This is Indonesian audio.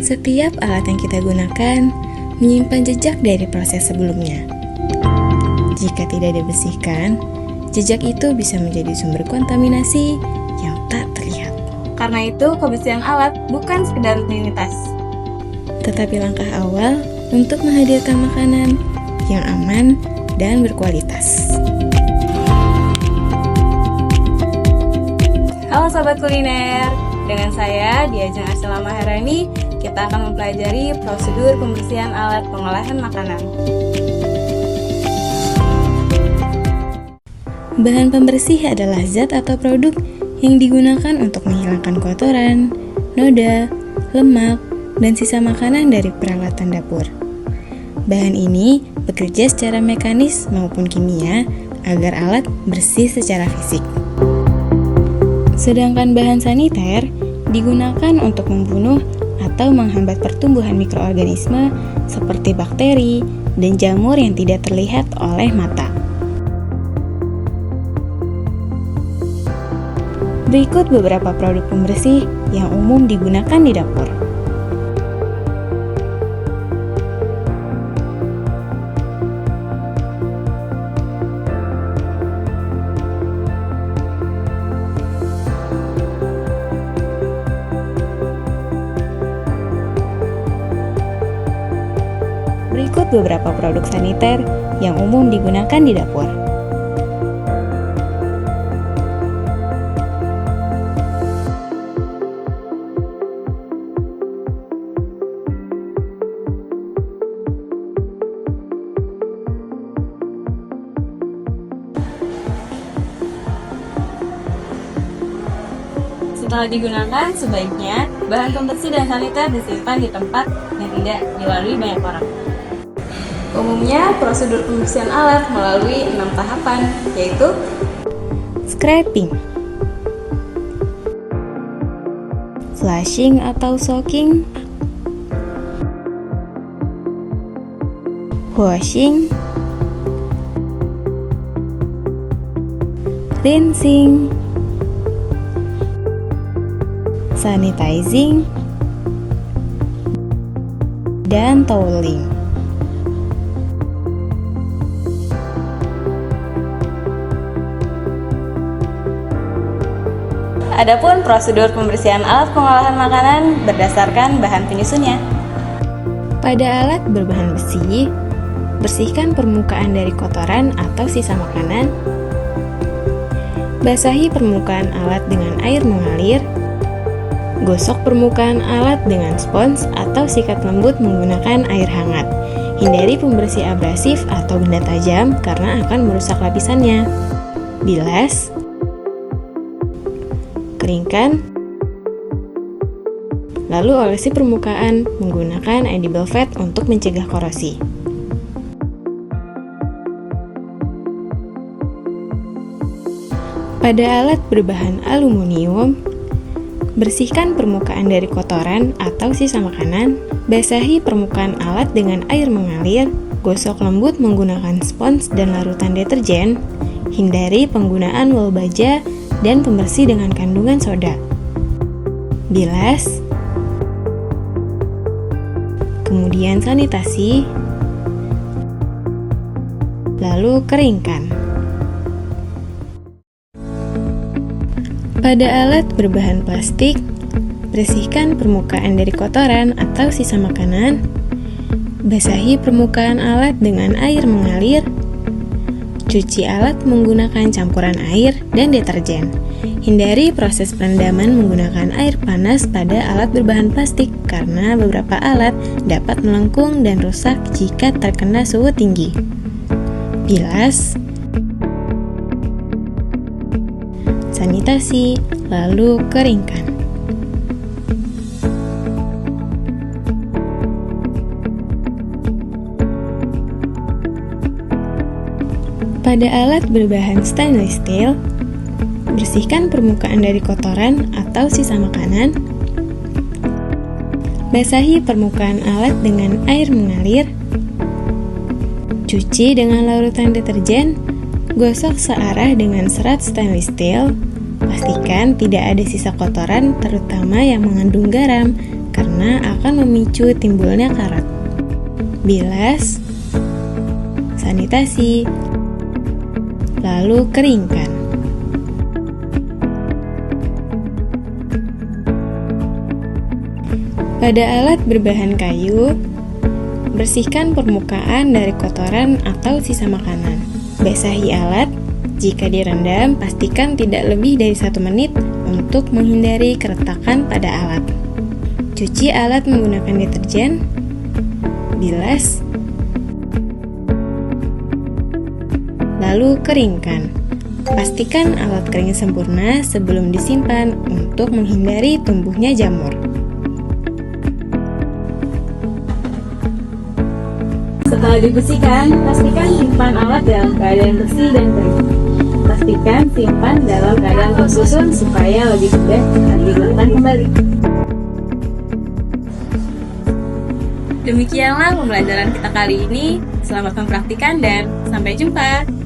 Setiap alat yang kita gunakan menyimpan jejak dari proses sebelumnya. Jika tidak dibersihkan, jejak itu bisa menjadi sumber kontaminasi yang tak terlihat. Karena itu, kebersihan alat bukan sekedar rutinitas, tetapi langkah awal untuk menghadirkan makanan yang aman dan berkualitas. Halo Sobat Kuliner, dengan saya Diajeng Arsela Maharani, kita akan mempelajari prosedur pembersihan alat pengolahan makanan. Bahan pembersih adalah zat atau produk yang digunakan untuk menghilangkan kotoran, noda, lemak, dan sisa makanan dari peralatan dapur. Bahan ini bekerja secara mekanis maupun kimia agar alat bersih secara fisik. Sedangkan bahan saniter digunakan untuk membunuh atau menghambat pertumbuhan mikroorganisme seperti bakteri dan jamur yang tidak terlihat oleh mata. Berikut beberapa produk pembersih yang umum digunakan di dapur. Berikut beberapa produk saniter yang umum digunakan di dapur. Setelah digunakan, sebaiknya bahan pembersih dan saniter disimpan di tempat yang tidak dilalui banyak orang. Umumnya, prosedur pembersihan alat melalui 6 tahapan, yaitu Scraping, flushing atau soaking, washing, rinsing, sanitizing, dan toweling. Adapun prosedur pembersihan alat pengolahan makanan berdasarkan bahan penyusunnya. Pada alat berbahan besi, bersihkan permukaan dari kotoran atau sisa makanan. Basahi permukaan alat dengan air mengalir. Gosok permukaan alat dengan spons atau sikat lembut menggunakan air hangat. Hindari pembersih abrasif atau benda tajam karena akan merusak lapisannya. Bilas, keringkan, lalu olesi permukaan menggunakan edible fat untuk mencegah korosi. Pada alat berbahan aluminium, bersihkan permukaan dari kotoran atau sisa makanan. Basahi permukaan alat dengan air mengalir. Gosok lembut menggunakan spons dan larutan deterjen. Hindari penggunaan wol baja dan pembersih dengan kandungan soda. Bilas, kemudian sanitasi, lalu keringkan. Pada alat berbahan plastik, bersihkan permukaan dari kotoran atau sisa makanan. Basahi permukaan alat dengan air mengalir. Cuci alat menggunakan campuran air dan deterjen. Hindari proses perendaman menggunakan air panas pada alat berbahan plastik karena beberapa alat dapat melengkung dan rusak jika terkena suhu tinggi. Bilas, sanitasi, lalu keringkan. Pada alat berbahan stainless steel, bersihkan permukaan dari kotoran atau sisa makanan. Basahi permukaan alat dengan air mengalir. Cuci dengan larutan deterjen. Gosok searah dengan serat stainless steel. Pastikan tidak ada sisa kotoran, terutama yang mengandung garam, karena akan memicu timbulnya karat. Bilas, sanitasi, lalu keringkan. Pada alat berbahan kayu, bersihkan permukaan dari kotoran atau sisa makanan. Basahi alat. Jika direndam, pastikan tidak lebih dari 1 menit untuk menghindari keretakan pada alat. Cuci alat menggunakan deterjen, bilas, lalu keringkan. Pastikan alat kering sempurna sebelum disimpan untuk menghindari tumbuhnya jamur. Setelah dibersihkan, pastikan simpan alat dalam keadaan bersih dan kering. Pastikan simpan dalam keadaan tersusun supaya lebih mudah digunakan kembali. Demikianlah pembelajaran kita kali ini. Selamat mempraktikkan dan sampai jumpa.